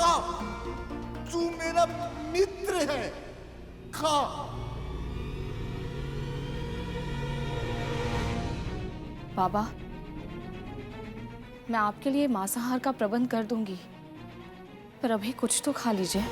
खा, तू मेरा मित्र है, खा। बाबा, मैं आपके लिए मांसाहार का प्रबंध कर दूंगी, पर अभी कुछ तो खा लीजिए।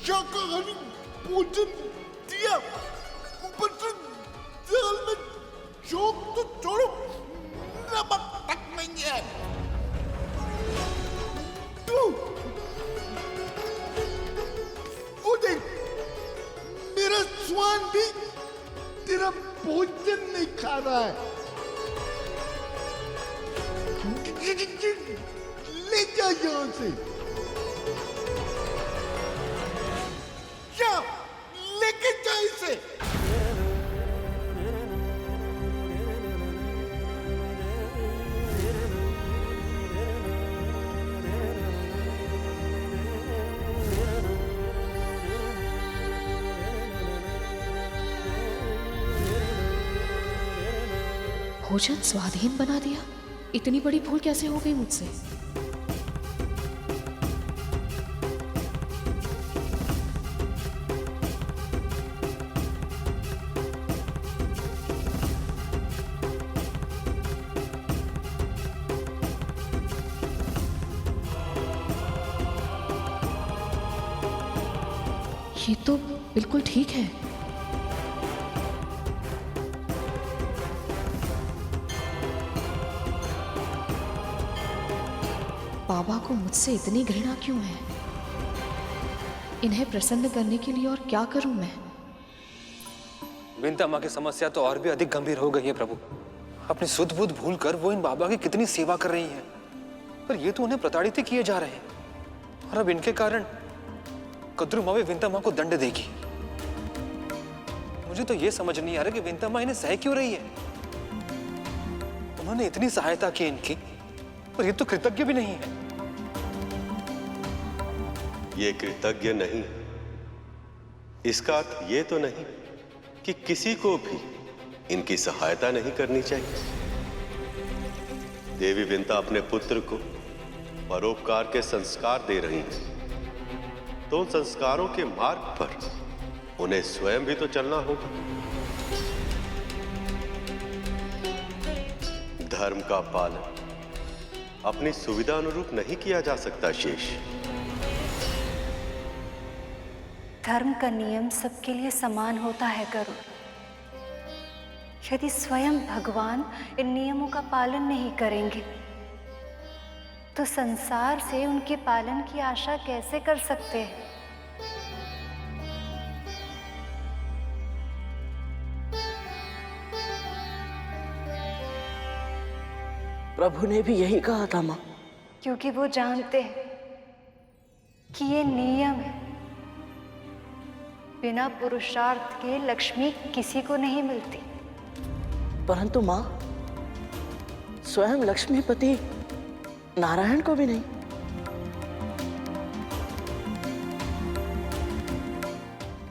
शाकाहारी भोजन दिया, ऊपर से दाल में जोक तो छोड़ो, नमक तक नहीं है। वो देख, मेरा स्वान भी तेरा भोजन नहीं खा रहा है। ले जा यहां से, लेके जा इसे। भोजन स्वाधीन बना दिया? इतनी बड़ी भूल कैसे हो गई मुझसे? ये तो बिल्कुल ठीक है। बाबा को मुझसे इतनी घृणा क्यों है? इन्हें प्रसन्न करने के लिए और क्या करूं मैं? विंता माँ की समस्या तो और भी अधिक गंभीर हो गई है प्रभु। अपनी सुध बुध भूल कर वो इन बाबा की कितनी सेवा कर रही है, पर ये तो उन्हें प्रताड़ित ही किए जा रहे हैं, और अब इनके कारण कद्रू माँ भी विंता माँ को दंड देगी। मुझे तो ये समझ नहीं आ रहा कि विंता माँ इन्हें सह क्यों रही है। उन्होंने इतनी सहायता की इनकी, पर ये तो कृतज्ञ भी नहीं है। ये कृतज्ञ नहीं, इसका अर्थ ये तो नहीं कि किसी को भी इनकी सहायता नहीं करनी चाहिए। देवी विंता अपने पुत्र को परोपकार के संस्कार दे रही हैं, तो उन संस्कारों के मार्ग पर उन्हें स्वयं भी तो चलना होगा। धर्म का पालन अपनी सुविधा अनुरूप नहीं किया जा सकता शेष। धर्म का नियम सबके लिए समान होता है गरुड़। यदि स्वयं भगवान इन नियमों का पालन नहीं करेंगे तो संसार से उनके पालन की आशा कैसे कर सकते हैं? प्रभु ने भी यही कहा था मां। क्योंकि वो जानते हैं कि ये नियम है। बिना पुरुषार्थ के लक्ष्मी किसी को नहीं मिलती। परंतु मां, स्वयं लक्ष्मीपति नारायण को भी नहीं।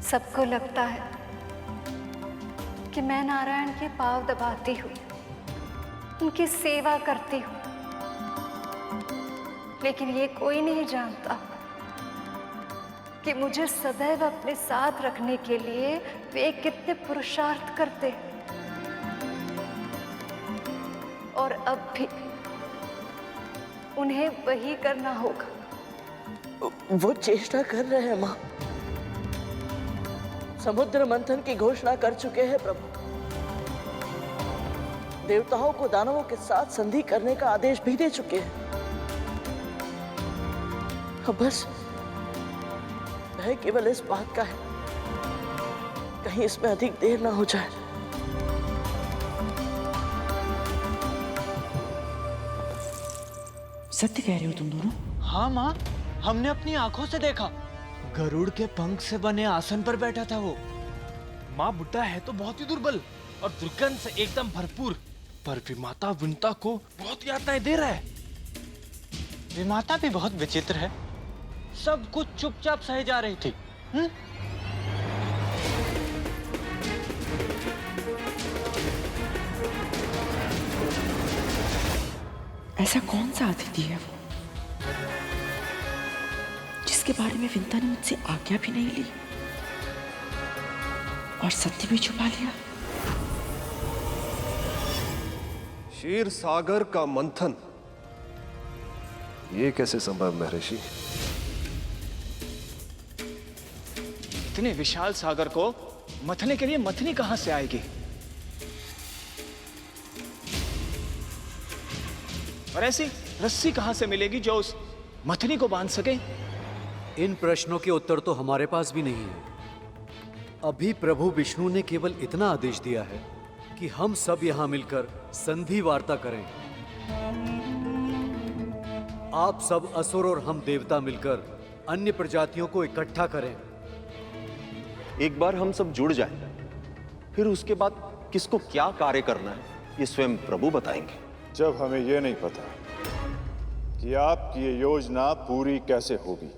सबको लगता है कि मैं नारायण के पांव दबाती हूँ, उनकी सेवा करती हूँ, लेकिन ये कोई नहीं जानता कि मुझे सदैव अपने साथ रखने के लिए वे कितने पुरुषार्थ करते हैं। और अब भी उन्हें वही करना होगा। वो चेष्टा कर रहे हैं मां। समुद्र मंथन की घोषणा कर चुके हैं प्रभु। देवताओं को दानवों के साथ संधि करने का आदेश भी दे चुके हैं। अब बस भय केवल इस बात का है, कहीं इसमें अधिक देर ना हो जाए। सत्य कह रहे हो तुम दोनों? हाँ माँ, हमने अपनी आंखों से देखा। गरुड़ के पंख से बने आसन पर बैठा था वो। माँ, बुड्ढा है तो बहुत ही दुर्बल और दुर्गंध से एकदम भरपूर। पर विमाता विंता को बहुत यातनाएं दे रहा है। विमाता भी बहुत विचित्र है, सब कुछ चुपचाप सहे जा रही थी। ऐसा कौन सा अतिथि है वो जिसके बारे में विंता ने मुझसे आज्ञा भी नहीं ली और सत्य भी छुपा लिया? क्षीर सागर का मंथन, ये कैसे संभव महर्षि? इतने विशाल सागर को मथने के लिए मथनी कहां से आएगी? और ऐसी रस्सी कहां से मिलेगी जो उस मथनी को बांध सके? इन प्रश्नों के उत्तर तो हमारे पास भी नहीं है। अभी प्रभु विष्णु ने केवल इतना आदेश दिया है कि हम सब यहां मिलकर संधि वार्ता करें। आप सब असुर और हम देवता मिलकर अन्य प्रजातियों को इकट्ठा करें। एक बार हम सब जुड़ जाएं, फिर उसके बाद किसको क्या कार्य करना है ये स्वयं प्रभु बताएंगे। जब हमें यह नहीं पता कि आपकी ये योजना पूरी कैसे होगी,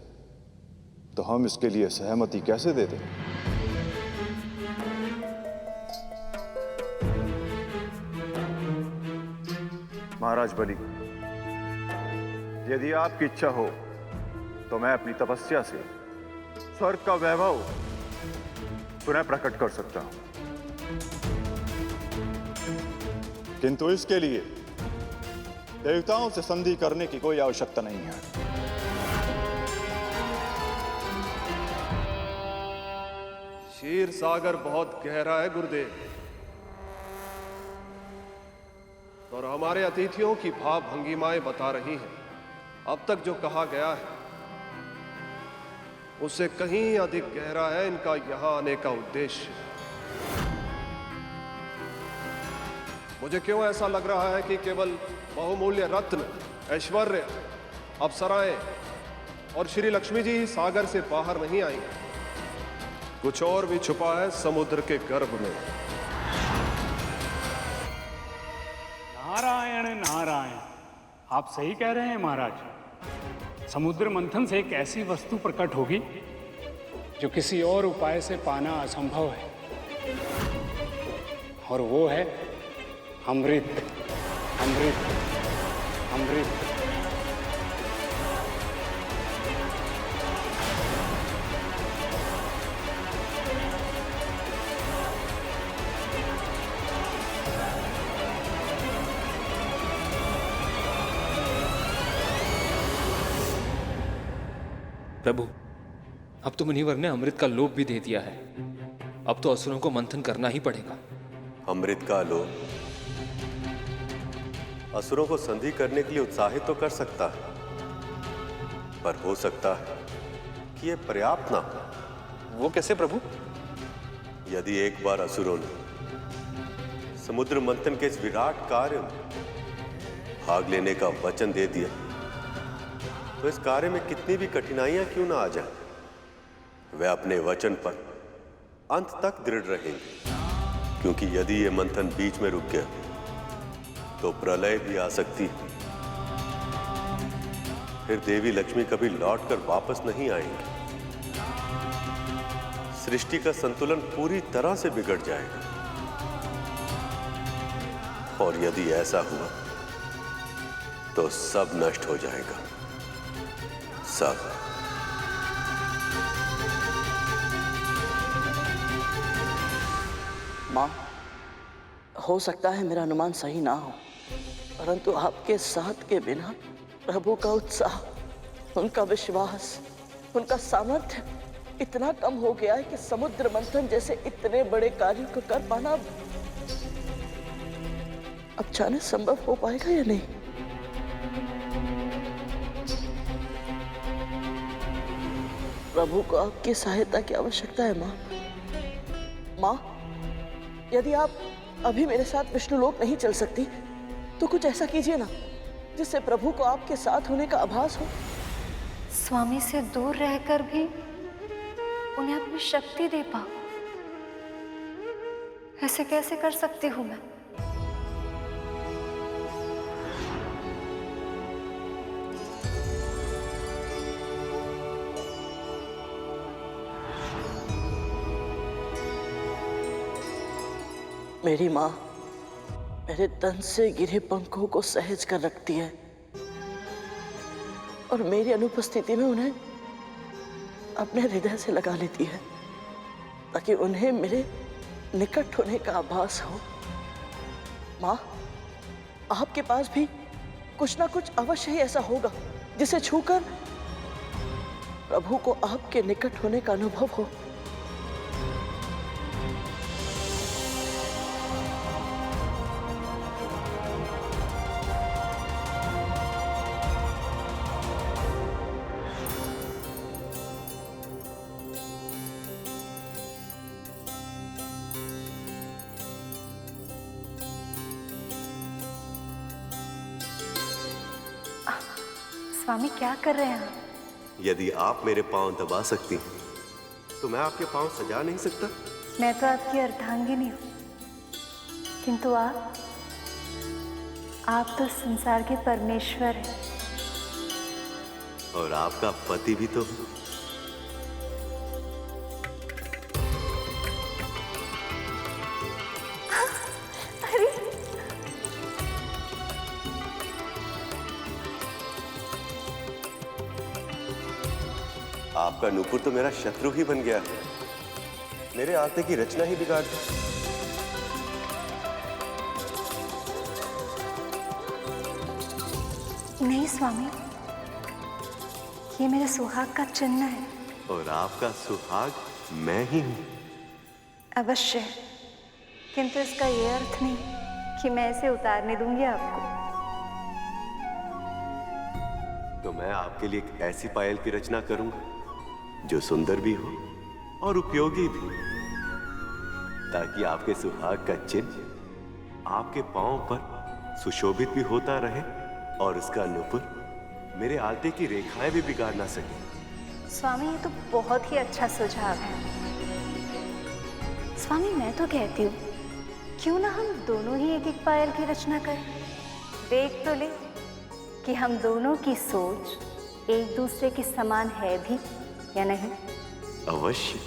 तो हम इसके लिए सहमति कैसे दे दें? महाराज बलि, यदि आपकी इच्छा हो तो मैं अपनी तपस्या से स्वर्ग का वैभव पुनः प्रकट कर सकता हूं, किंतु इसके लिए देवताओं से संधि करने की कोई आवश्यकता नहीं है। क्षीर सागर बहुत गहरा है गुरुदेव, और हमारे अतिथियों की भाव भंगिमाएं बता रही हैं अब तक जो कहा गया है उससे कहीं अधिक गहरा है इनका यहां आने का उद्देश्य। मुझे क्यों ऐसा लग रहा है कि केवल बहुमूल्य रत्न, ऐश्वर्य, अप्सराएं और श्री लक्ष्मी जी सागर से बाहर नहीं आई, कुछ और भी छुपा है समुद्र के गर्भ में। नारायण नारायण, आप सही कह रहे हैं महाराज। समुद्र मंथन से एक ऐसी वस्तु प्रकट होगी जो किसी और उपाय से पाना असंभव है, और वो है अमृत। अमृत, अमृत। प्रभु, अब तो मुनिवर ने अमृत का लोभ भी दे दिया है। अब तो असुरों को मंथन करना ही पड़ेगा। अमृत का लोभ असुरों को संधि करने के लिए उत्साहित तो कर सकता है, पर हो सकता है कि यह पर्याप्त ना हो। वो कैसे प्रभु? यदि एक बार असुरों ने समुद्र मंथन के इस विराट कार्य में भाग लेने का वचन दे दिया, तो इस कार्य में कितनी भी कठिनाइयां क्यों ना आ जाएं, वे अपने वचन पर अंत तक दृढ़ रहेंगे। क्योंकि यदि ये मंथन बीच में रुक गया तो प्रलय भी आ सकती है, फिर देवी लक्ष्मी कभी लौटकर वापस नहीं आएंगी, सृष्टि का संतुलन पूरी तरह से बिगड़ जाएगा। और यदि ऐसा हुआ तो सब नष्ट हो जाएगा, सब। मां, हो सकता है मेरा अनुमान सही ना हो, परंतु आपके साथ के बिना प्रभु का उत्साह, उनका विश्वास, उनका सामर्थ्य इतना कम हो गया है कि समुद्र मंथन जैसे इतने बड़े कार्य को कर पाना अब जाने संभव हो पाएगा या नहीं। प्रभु को आपकी सहायता की आवश्यकता है मां। मां, यदि आप अभी मेरे साथ विष्णुलोक नहीं चल सकती तो कुछ ऐसा कीजिए ना जिससे प्रभु को आपके साथ होने का आभास हो। स्वामी से दूर रहकर भी उन्हें अपनी शक्ति दे पाओ, ऐसे कैसे कर सकती हूं मैं? मेरी माँ मेरे तन से गिरे पंखों को सहज कर रखती है और मेरी अनुपस्थिति में उन्हें अपने हृदय से लगा लेती है ताकि उन्हें मेरे निकट होने का आभास हो। माँ, आपके पास भी कुछ ना कुछ अवश्य ही ऐसा होगा जिसे छूकर प्रभु को आपके निकट होने का अनुभव हो। स्वामी क्या कर रहे हैं? यदि आप मेरे पांव दबा सकती हैं, तो मैं आपके पांव सजा नहीं सकता? मैं तो आपकी अर्धांगिनी हूँ, किंतु आप तो संसार के परमेश्वर हैं। और आपका पति भी तो। आपका नूपुर तो मेरा शत्रु ही बन गया है, मेरे आते की रचना ही बिगाड़ दी। नहीं स्वामी, ये मेरे सुहाग का चिन्ह है। और आपका सुहाग मैं ही हूं। अवश्य, किंतु इसका ये अर्थ नहीं कि मैं इसे उतारने दूंगी आपको। तो मैं आपके लिए एक ऐसी पायल की रचना करूंगा जो सुंदर भी हो और उपयोगी भी, ताकि आपके सुहाग का चिन्ह आपके पांव पर सुशोभित भी होता रहे और उसका नूपुर मेरे आलते की रेखाएं भी बिगाड़ ना सके। स्वामी, ये तो बहुत ही अच्छा सुझाव है। स्वामी, मैं तो कहती हूँ क्यों ना हम दोनों ही एक एक पायल की रचना करें। देख तो ले कि हम दोनों की सोच एक दूसरे के समान है भी या नहीं। अवश्य।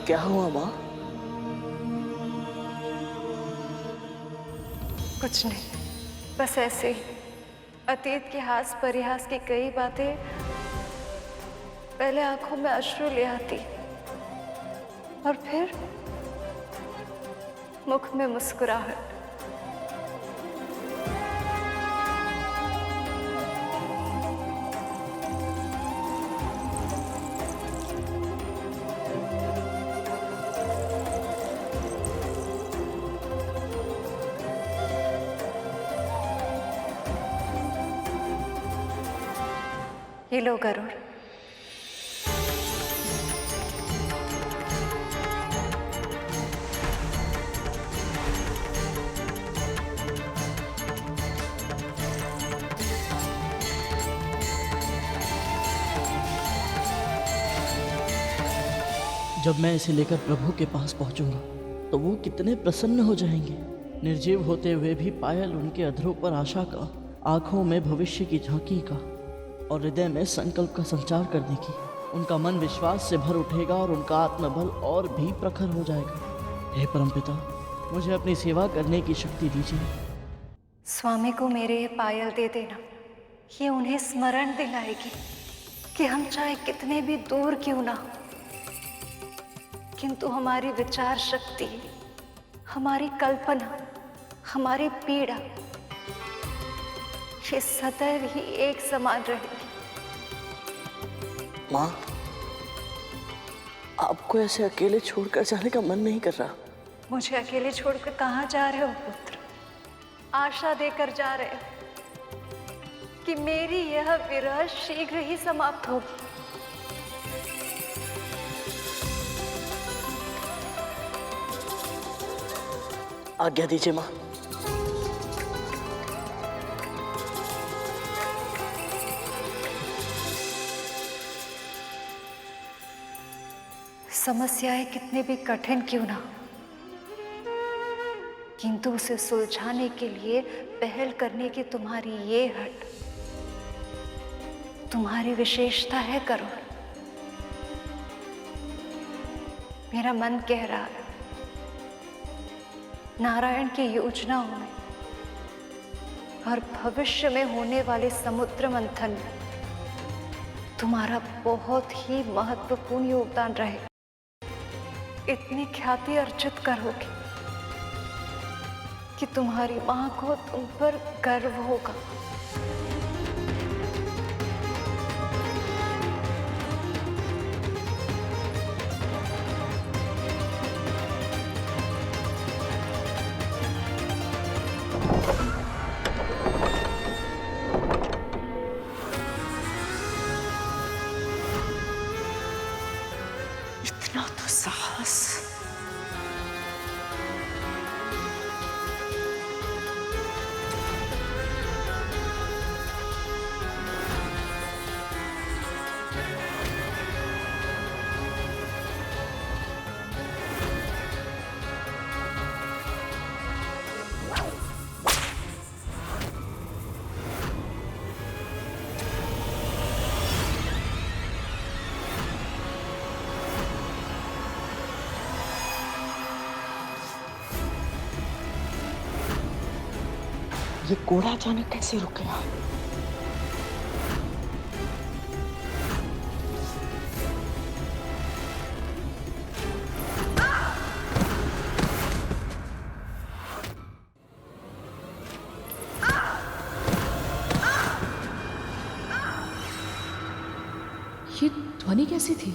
क्या हुआ माँ? कुछ नहीं, बस ऐसे ही अतीत के हास परिहास की कई बातें पहले आंखों में अश्रु ले आती और फिर मुख में मुस्कुराहट। ये लो गरुड़। जब मैं इसे लेकर प्रभु के पास पहुंचूंगा तो वो कितने प्रसन्न हो जाएंगे। निर्जीव होते हुए भी पायल उनके अधरों पर आशा का, आंखों में भविष्य की झांकी का और हृदय में संकल्प का संचार करने की। उनका मन विश्वास से भर उठेगा और उनका आत्मबल और भी प्रखर हो जाएगा। हे परमपिता, मुझे अपनी सेवा करने की शक्ति दीजिए। स्वामी को मेरे ये पायल दे देना, ये उन्हें स्मरण दिलाएगी कि हम चाहे कितने भी दूर क्यों ना हो, किंतु हमारी विचार शक्ति, हमारी कल्पना, हमारी पीड़ा ये सदैव ही एक समान रहेगी। माँ, आपको ऐसे अकेले छोड़कर जाने का मन नहीं कर रहा। मुझे अकेले छोड़कर कहाँ जा रहे हो पुत्र? आशा देकर जा रहे हो कि मेरी यह विरह शीघ्र ही समाप्त होगी। आज्ञा दीजिए माँ। समस्याएं कितने भी कठिन क्यों ना, किंतु उसे सुलझाने के लिए पहल करने की तुम्हारी ये हट तुम्हारी विशेषता है करुण। मेरा मन कह रहा है नारायण की योजनाओं में और भविष्य में होने वाले समुद्र मंथन में तुम्हारा बहुत ही महत्वपूर्ण योगदान रहेगा। इतनी ख्याति अर्जित करोगे कि तुम्हारी मां को तुम पर गर्व होगा। इतना तो साहस। ये कोड़ा अचानक कैसे रुक गया? ये ध्वनि कैसी थी?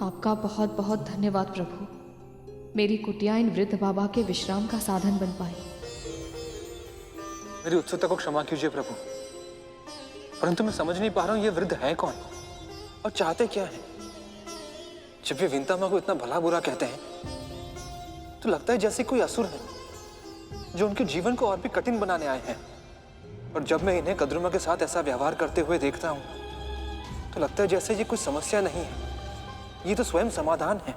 आपका बहुत बहुत धन्यवाद प्रभु। मेरी कुटिया इन वृद्ध बाबा के विश्राम का साधन बन पाई। मेरी उत्सुकता को क्षमा कीजिए प्रभु, परंतु मैं समझ नहीं पा रहा हूं ये वृद्ध है कौन और चाहते क्या है। जब ये विंता मां को इतना भला बुरा कहते हैं तो लगता है जैसे कोई असुर है जो उनके जीवन को और भी कठिन बनाने आए हैं। और जब मैं इन्हें कद्रुमा के साथ ऐसा व्यवहार करते हुए देखता हूं तो लगता है जैसे ये कोई समस्या नहीं है, ये तो स्वयं समाधान है।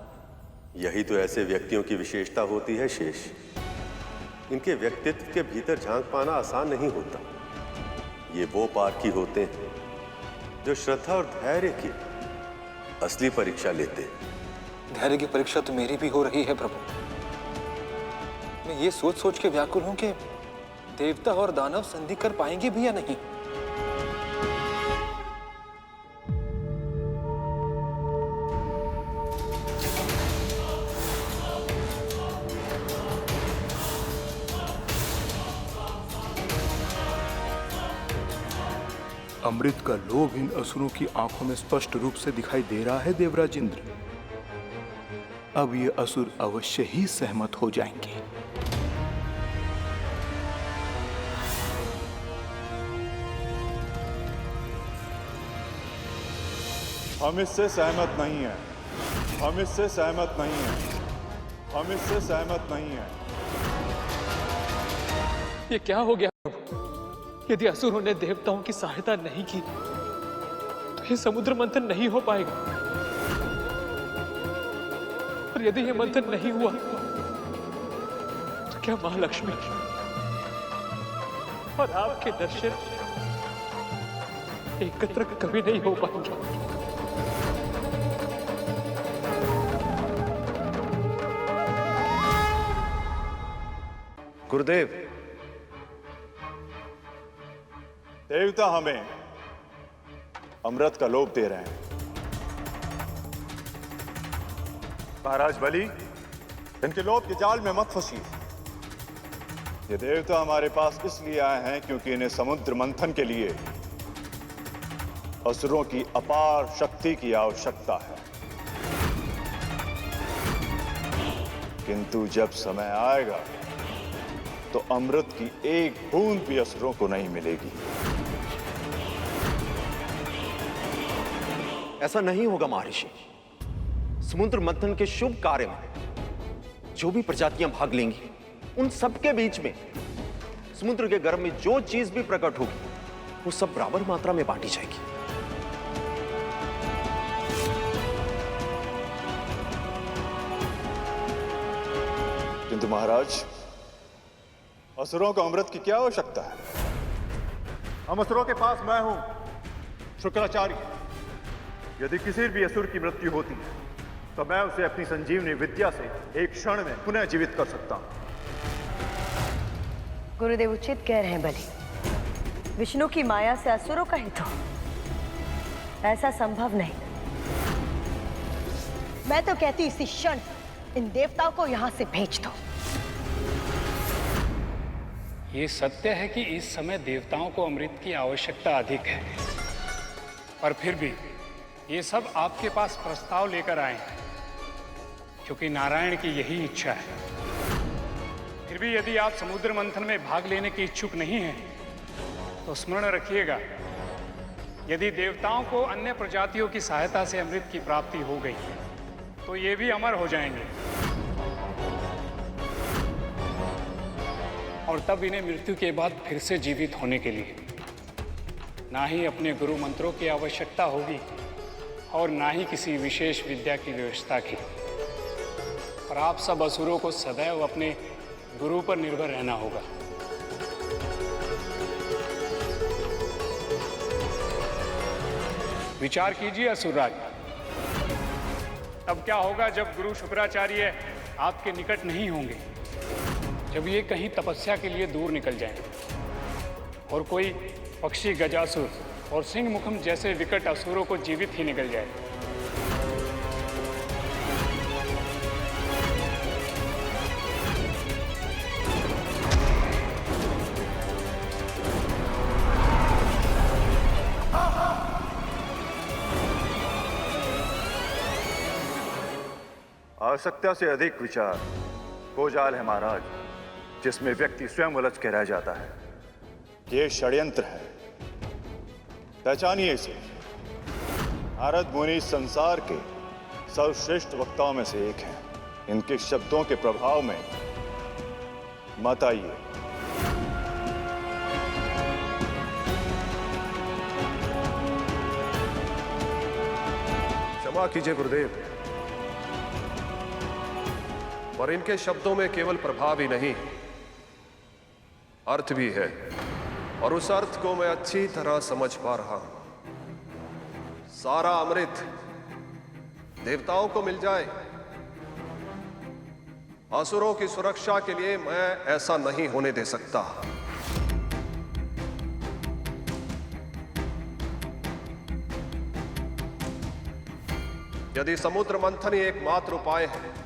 यही तो ऐसे व्यक्तियों की विशेषता होती है शेष। इनके व्यक्तित्व के भीतर झांक पाना आसान नहीं होता। ये वो पारखी होते हैं जो श्रद्धा और धैर्य की असली परीक्षा लेते हैं। धैर्य की परीक्षा तो मेरी भी हो रही है प्रभु। मैं ये सोच सोच के व्याकुल हूं कि देवता और दानव संधि कर पाएंगे भी या नहीं। अमृत का लोभ इन असुरों की आंखों में स्पष्ट रूप से दिखाई दे रहा है देवराज इंद्र। अब ये असुर अवश्य ही सहमत हो जाएंगे। हम इससे सहमत नहीं हैं। हम इससे सहमत नहीं हैं। हम इससे सहमत नहीं हैं। ये क्या हो गया? यदि असुरों ने देवताओं की सहायता नहीं की तो ये समुद्र मंथन नहीं हो पाएगा। और यदि ये मंथन नहीं हुआ तो क्या महालक्ष्मी और आपके दर्शन एकत्र कभी नहीं हो पाएंगे। गुरुदेव, देवता हमें अमृत का लोभ दे रहे हैं। महाराज बलि, इनके लोभ के जाल में मत फंसिए। ये देवता हमारे पास इसलिए आए हैं क्योंकि इन्हें समुद्र मंथन के लिए असुरों की अपार शक्ति की आवश्यकता है, किंतु जब समय आएगा तो अमृत की एक बूंद भी असुरों को नहीं मिलेगी। ऐसा नहीं होगा महर्षि। समुद्र मंथन के शुभ कार्य में जो भी प्रजातियां भाग लेंगी, उन सबके बीच में समुद्र के गर्भ में जो चीज भी प्रकट होगी, वो सब बराबर मात्रा में बांटी जाएगी। किंतु महाराज, असुरों को अमृत की क्या आवश्यकता है? हम असुरों के पास मैं हूं, शुक्राचार्य। यदि किसी भी असुर की मृत्यु होती है तो मैं उसे अपनी संजीवनी विद्या से एक क्षण में पुनः जीवित कर सकता हूं। गुरुदेव उचित कह रहे हैं बलि। विष्णु की माया से असुरों का हित हो, ऐसा संभव नहीं। मैं तो कहती इसी क्षण इन देवताओं को यहां से भेज दो। ये सत्य है कि इस समय देवताओं को अमृत की आवश्यकता अधिक है, पर फिर भी ये सब आपके पास प्रस्ताव लेकर आए हैं, क्योंकि नारायण की यही इच्छा है। फिर भी यदि आप समुद्र मंथन में भाग लेने के इच्छुक नहीं हैं, तो स्मरण रखिएगा, यदि देवताओं को अन्य प्रजातियों की सहायता से अमृत की प्राप्ति हो गई तो ये भी अमर हो जाएंगे, और तब इन्हें मृत्यु के बाद फिर से जीवित होने के लिए ना ही अपने गुरु मंत्रों की आवश्यकता होगी और ना ही किसी विशेष विद्या की व्यवस्था की। और आप सब असुरों को सदैव अपने गुरु पर निर्भर रहना होगा। विचार कीजिए असुरराज, तब क्या होगा जब गुरु शुक्राचार्य आपके निकट नहीं होंगे, जब ये कहीं तपस्या के लिए दूर निकल जाएं और कोई पक्षी गजासुर और सिंह मुखम जैसे विकट असुरों को जीवित ही निकल जाए। आवश्यकता से अधिक विचार वो जाल है महाराज, जिसमें व्यक्ति स्वयं उलझ के रह जाता है। ये षड्यंत्र है, पहचानिए इसे। नारद मुनि संसार के सर्वश्रेष्ठ वक्ताओं में से एक हैं। इनके शब्दों के प्रभाव में मत आइए। क्षमा कीजिए गुरुदेव, पर इनके शब्दों में केवल प्रभाव ही नहीं, अर्थ भी है, और उस अर्थ को मैं अच्छी तरह समझ पा रहा हूं। सारा अमृत देवताओं को मिल जाए, असुरों की सुरक्षा के लिए मैं ऐसा नहीं होने दे सकता। यदि समुद्र मंथन ही एकमात्र उपाय है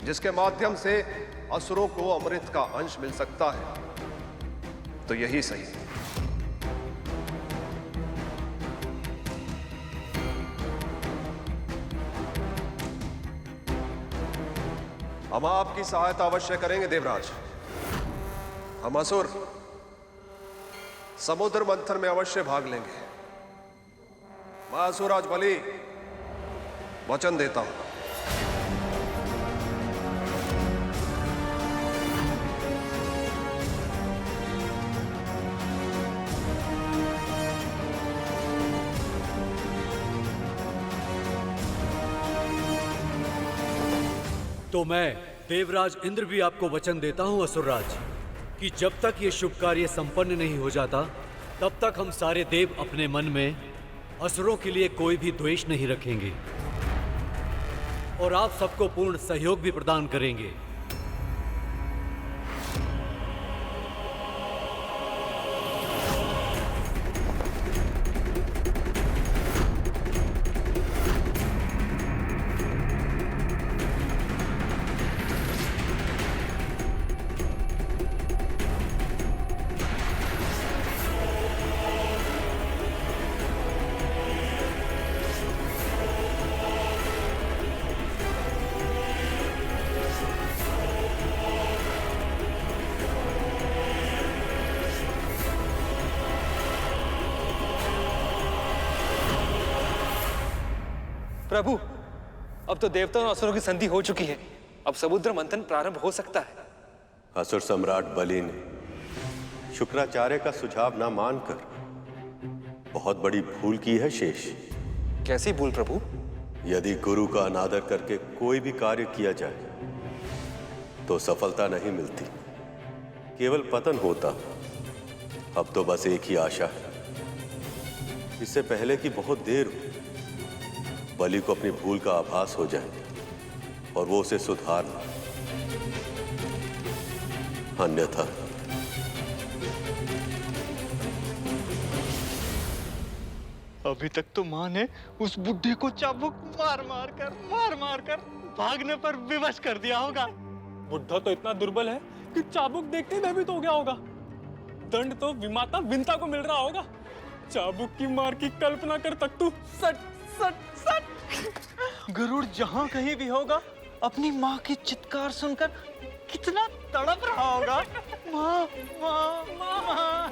जिसके माध्यम से असुरों को अमृत का अंश मिल सकता है, तो यही सही। हम आपकी सहायता अवश्य करेंगे देवराज। हम असुर समुद्र मंथन में अवश्य भाग लेंगे। मैं असुराज बलि वचन देता हूं। तो मैं देवराज इंद्र भी आपको वचन देता हूं असुरराज, कि जब तक ये शुभ कार्य संपन्न नहीं हो जाता, तब तक हम सारे देव अपने मन में असुरों के लिए कोई भी द्वेष नहीं रखेंगे और आप सबको पूर्ण सहयोग भी प्रदान करेंगे। प्रभु, अब तो देवताओं और असुरों की संधि हो चुकी है। अब समुद्र मंथन प्रारंभ हो सकता है। असुर सम्राट बलि ने शुक्राचार्य का सुझाव ना मानकर बहुत बड़ी भूल की है शेष। कैसी भूल प्रभु? यदि गुरु का अनादर करके कोई भी कार्य किया जाए तो सफलता नहीं मिलती, केवल पतन होता। अब तो बस एक ही आशा है, इससे पहले कि बहुत देर हो, बलि को अपनी भूल का आभास हो जाए और वो उसे सुधार ले। अन्यथा अभी तक तो माँ ने उस बुढ़े को चाबुक मार मार कर भागने पर विवश कर दिया होगा। बुढ़ा तो इतना दुर्बल है कि चाबुक देखते ही भयभीत हो गया होगा। दंड तो विमाता विंता को मिल रहा होगा। चाबुक की मार की कल्पना कर तक तू। सट सट सट। गरुड़ जहां कहीं भी होगा, अपनी माँ की चित्कार सुनकर कितना तड़प रहा होगा। माँ माँ माँ।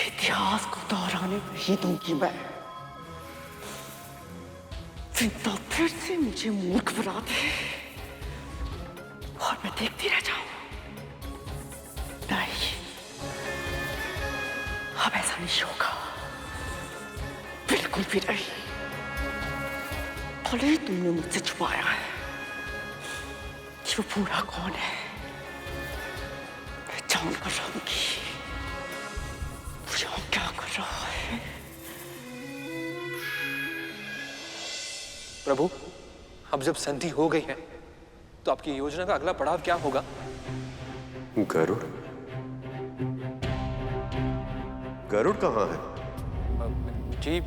इतिहास को दोहराने नहीं दूंगी मैं। विंता फिर से मुझे मूर्ख बना दे और मैं देखती रह जाऊं। नहीं, अब ऐसा नहीं होगा, बिल्कुल भी नहीं। भले ही तुमने मुझसे छुपाया है कि वो पूरा कौन है, मैं जान कर रहूंगी वो क्या कर रहा है। प्रभु, अब जब संधि हो गई है तो आपकी योजना का अगला पड़ाव क्या होगा? गरुड़? गरुड़ कहाँ है? जी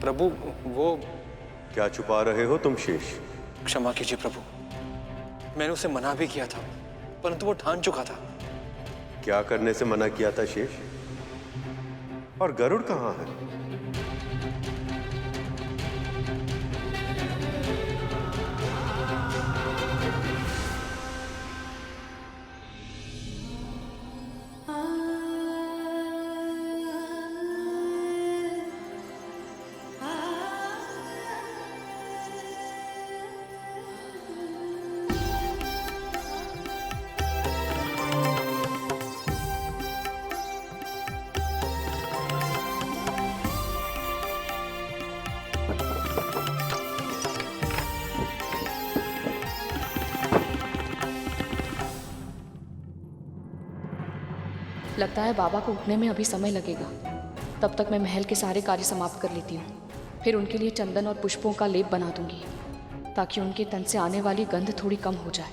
प्रभु, वो। क्या छुपा रहे हो तुम शेष? क्षमा कीजिए प्रभु, मैंने उसे मना भी किया था, परंतु वो ठान चुका था। क्या करने से मना किया था शेष? और गरुड़ कहाँ है? लगता है बाबा को उठने में अभी समय लगेगा। तब तक मैं महल के सारे कार्य समाप्त कर लेती हूँ। फिर उनके लिए चंदन और पुष्पों का लेप बना दूंगी ताकि उनके तन से आने वाली गंध थोड़ी कम हो जाए।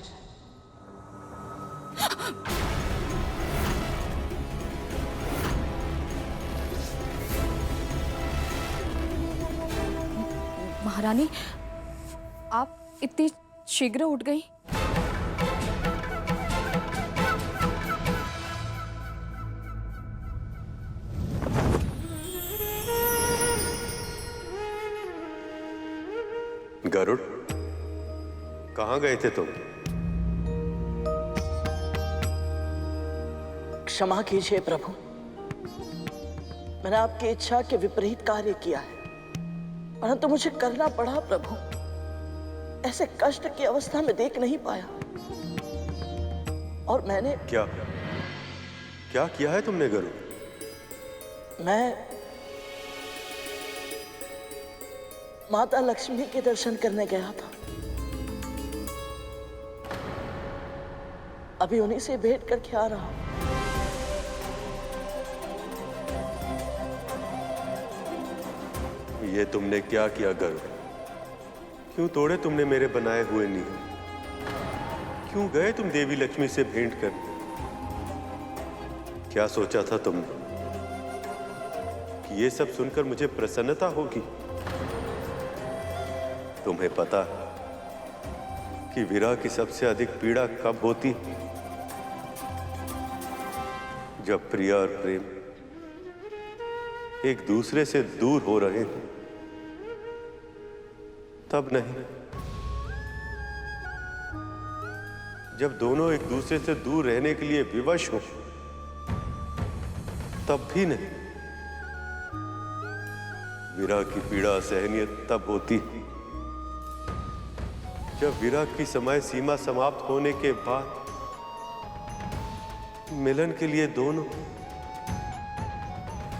महारानी, आप इतनी शीघ्र उठ गई? गरुड़, कहाँ गए थे तुम? क्षमा कीजिए प्रभु, मैंने आपकी इच्छा के विपरीत कार्य किया है, परंतु मुझे करना पड़ा प्रभु। ऐसे कष्ट की अवस्था में देख नहीं पाया और मैंने क्या क्या किया है तुमने गरुड़? मैं माता लक्ष्मी के दर्शन करने गया था। अभी उन्हीं से भेंट करके आ रहा हूं। ये तुमने क्या किया गरुड़? क्यों तोड़े तुमने मेरे बनाए हुए नियम? क्यों गए तुम देवी लक्ष्मी से भेंट कर? क्या सोचा था तुमने कि ये सब सुनकर मुझे प्रसन्नता होगी? तुम्हें पता है कि विरह की सबसे अधिक पीड़ा कब होती? जब प्रिय और प्रेम एक दूसरे से दूर हो रहे हैं, तब नहीं। जब दोनों एक दूसरे से दूर रहने के लिए विवश हो, तब भी नहीं। विरह की पीड़ा असहनीय तब होती जब विरह की समय सीमा समाप्त होने के बाद मिलन के लिए दोनों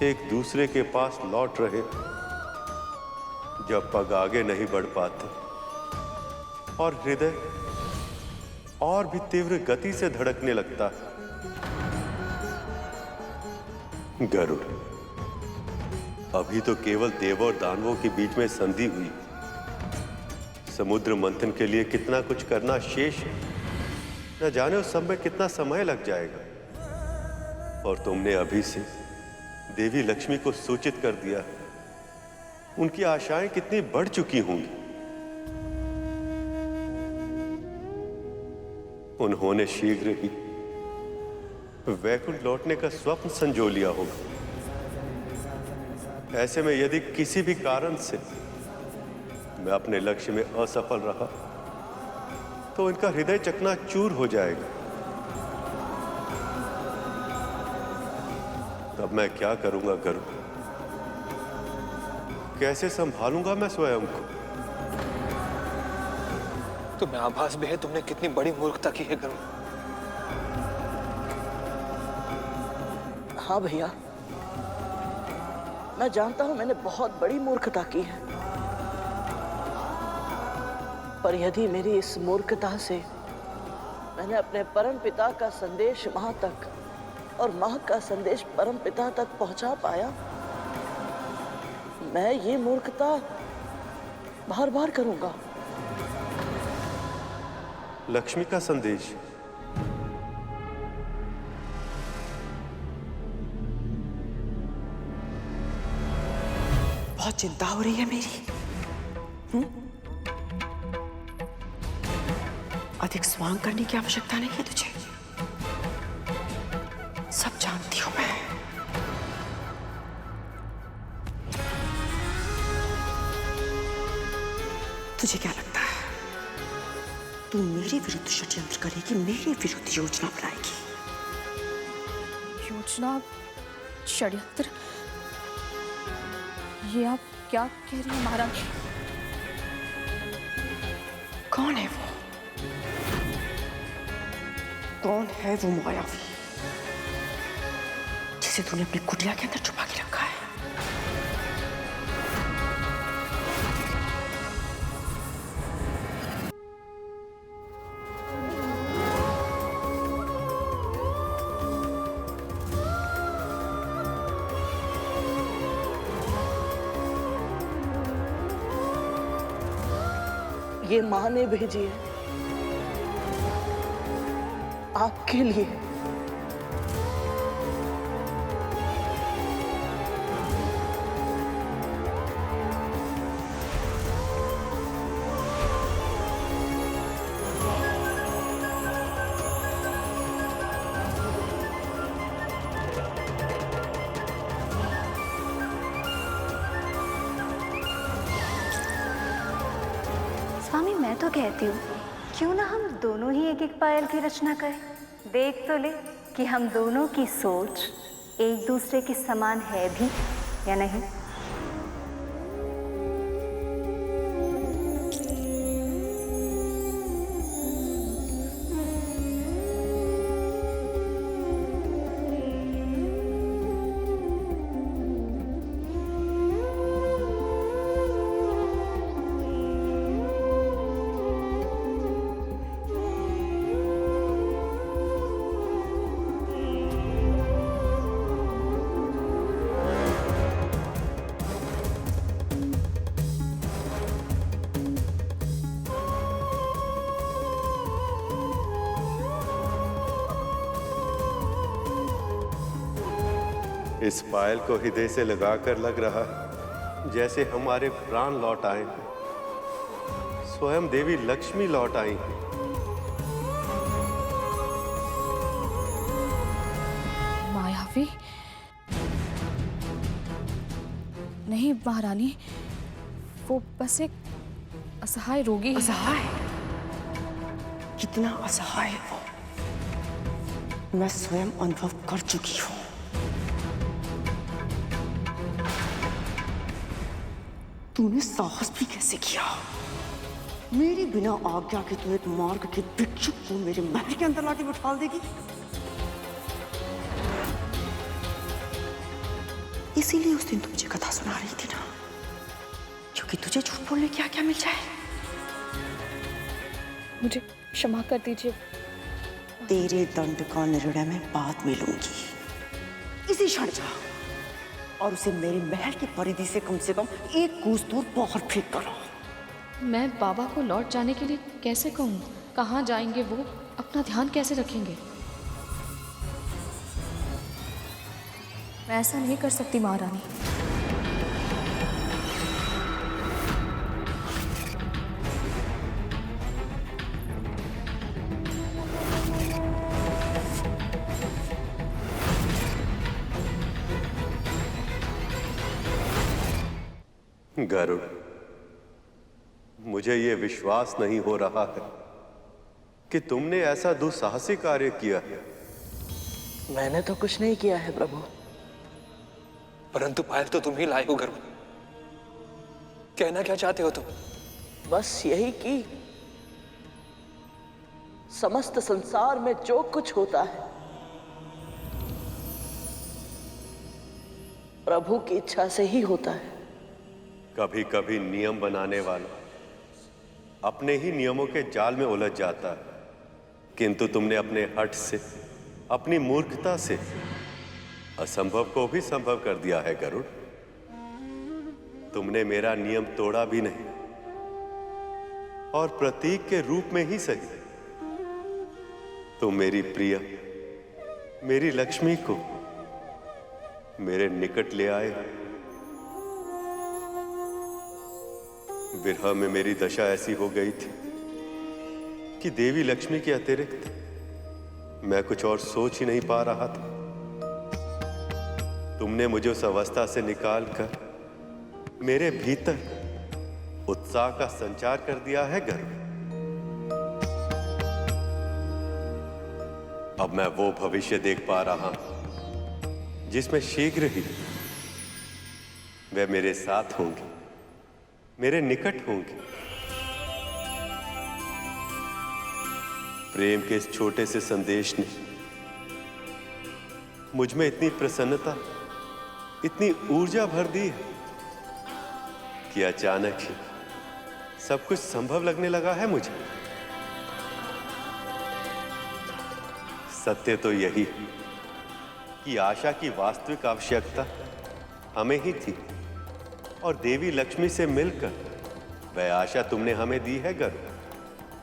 एक दूसरे के पास लौट रहे, जब पग आगे नहीं बढ़ पाते और हृदय और भी तीव्र गति से धड़कने लगता है। गरुड़, अभी तो केवल देवों और दानवों के बीच में संधि हुई। समुद्र मंथन के लिए कितना कुछ करना शेष है, न जाने उस सब में कितना समय लग जाएगा। और तुमने अभी से देवी लक्ष्मी को सूचित कर दिया, उनकी आशाएं कितनी बढ़ चुकी होंगी। उन्होंने शीघ्र ही वैकुंठ लौटने का स्वप्न संजो लिया होगा। ऐसे में यदि किसी भी कारण से मैं अपने लक्ष्य में असफल रहा, तो इनका हृदय चकनाचूर हो जाएगा। तब मैं क्या करूंगा गरुड़? कैसे संभालूंगा मैं स्वयं को? तुम्हें आभास भी है तुमने कितनी बड़ी मूर्खता की है गरुड़। हाँ भैया, मैं जानता हूं मैंने बहुत बड़ी मूर्खता की है, पर यदि मेरी इस मूर्खता से मैंने अपने परम पिता का संदेश मां तक और मां का संदेश परम पिता तक पहुंचा पाया, मैं ये मूर्खता बार बार करूंगा। लक्ष्मी का संदेश? बहुत चिंता हो रही है मेरी। अधिक स्वांग करने की आवश्यकता नहीं है तुझे, सब जानती हूं मैं। तुझे क्या लगता है तू मेरे विरुद्ध षड्यंत्र करेगी, मेरे विरुद्ध योजना बनाएगी? योजना, षड्यंत्र? ये आप क्या कह रही हैं महारानी? कौन है वो? कौन है वो मायावी जिसे तूने अपनी कुटिया के अंदर छुपा के रखा है? ये मां ने भेजी है आपके लिए। स्वामी, मैं तो कहती हूँ क्यों ना हम दोनों ही एक एक पायल की रचना करें। देख तो ले कि हम दोनों की सोच एक दूसरे के समान है भी या नहीं। इस पायल को हृदय से लगाकर लग रहा है जैसे हमारे प्राण लौट आए हैं, स्वयं देवी लक्ष्मी लौट आई हैं। मायावी? नहीं महारानी, वो बस एक असहाय रोगी है। असहाय? कितना असहाय है वो, मैं स्वयं अनुभव कर चुकी हूं। तूने साहस भी कैसे किया? मेरे बिना आज्ञा के तू एक मार्ग के भिक्षुक को मेरे महल के अंदर लाके बिठा देगी? इसीलिए उस दिन तू मुझे कथा सुना रही थी ना, क्योंकि तुझे झूठ बोलने क्या क्या मिल जाए। मुझे क्षमा कर दीजिए। तेरे दंड का निर्णय मैं बाद में लूंगी। इसी क्षण जा और उसे मेरे महल की परिधि से कम एक कोस दूर बाहर फेंक कर आओ। मैं बाबा को लौट जाने के लिए कैसे कहूँ? कहाँ जाएंगे वो? अपना ध्यान कैसे रखेंगे? मैं ऐसा नहीं कर सकती महारानी। गरुड़, मुझे यह विश्वास नहीं हो रहा है कि तुमने ऐसा दुस्साहसी कार्य किया है। मैंने तो कुछ नहीं किया है प्रभु। परंतु पायल तो तुम ही लाए हो गरुड़। कहना क्या चाहते हो तुम? बस यही कि समस्त संसार में जो कुछ होता है प्रभु की इच्छा से ही होता है। कभी कभी नियम बनाने वाला अपने ही नियमों के जाल में उलझ जाता है, किंतु तुमने अपने हठ से, अपनी मूर्खता से असंभव को भी संभव कर दिया है गरुड़। तुमने मेरा नियम तोड़ा भी नहीं और प्रतीक के रूप में ही सही तुम मेरी प्रिय, मेरी लक्ष्मी को मेरे निकट ले आए। विरह में मेरी दशा ऐसी हो गई थी कि देवी लक्ष्मी के अतिरिक्त मैं कुछ और सोच ही नहीं पा रहा था। तुमने मुझे उस अवस्था से निकालकर मेरे भीतर उत्साह का संचार कर दिया है गरुड़। अब मैं वो भविष्य देख पा रहा हूं जिसमें शीघ्र ही वे मेरे साथ होंगे, मेरे निकट होंगे। प्रेम के इस छोटे से संदेश ने मुझ में इतनी प्रसन्नता, इतनी ऊर्जा भर दी है कि अचानक ही सब कुछ संभव लगने लगा है मुझे। सत्य तो यही कि आशा की वास्तविक आवश्यकता हमें ही थी और देवी लक्ष्मी से मिलकर वह आशा तुमने हमें दी है गरुड़।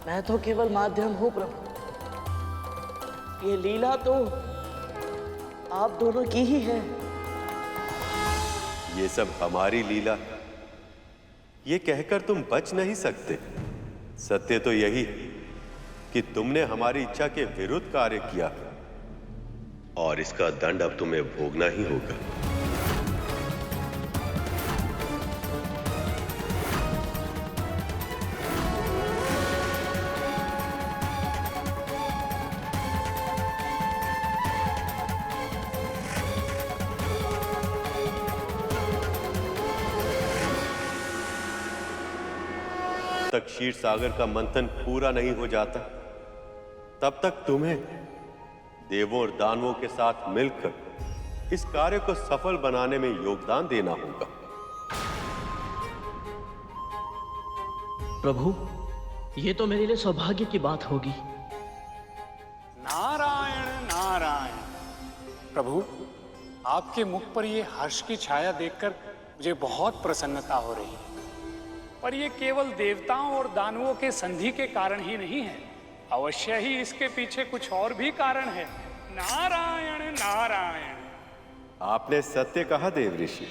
मैं तो केवल माध्यम हूं प्रभु। ये लीला तो आप दोनों की ही है। ये सब हमारी लीला है, ये कहकर तुम बच नहीं सकते। सत्य तो यही कि तुमने हमारी इच्छा के विरुद्ध कार्य किया और इसका दंड अब तुम्हें भोगना ही होगा। तक क्षीर सागर का मंथन पूरा नहीं हो जाता, तब तक तुम्हें देवों और दानवों के साथ मिलकर इस कार्य को सफल बनाने में योगदान देना होगा। प्रभु, ये तो मेरे लिए सौभाग्य की बात होगी। नारायण नारायण। प्रभु, आपके मुख पर ये हर्ष की छाया देखकर मुझे बहुत प्रसन्नता हो रही है। पर ये केवल देवताओं और दानवों के संधि के कारण ही नहीं है, अवश्य ही इसके पीछे कुछ और भी कारण है। नारायण नारायण। आपने सत्य कहा देव ऋषि।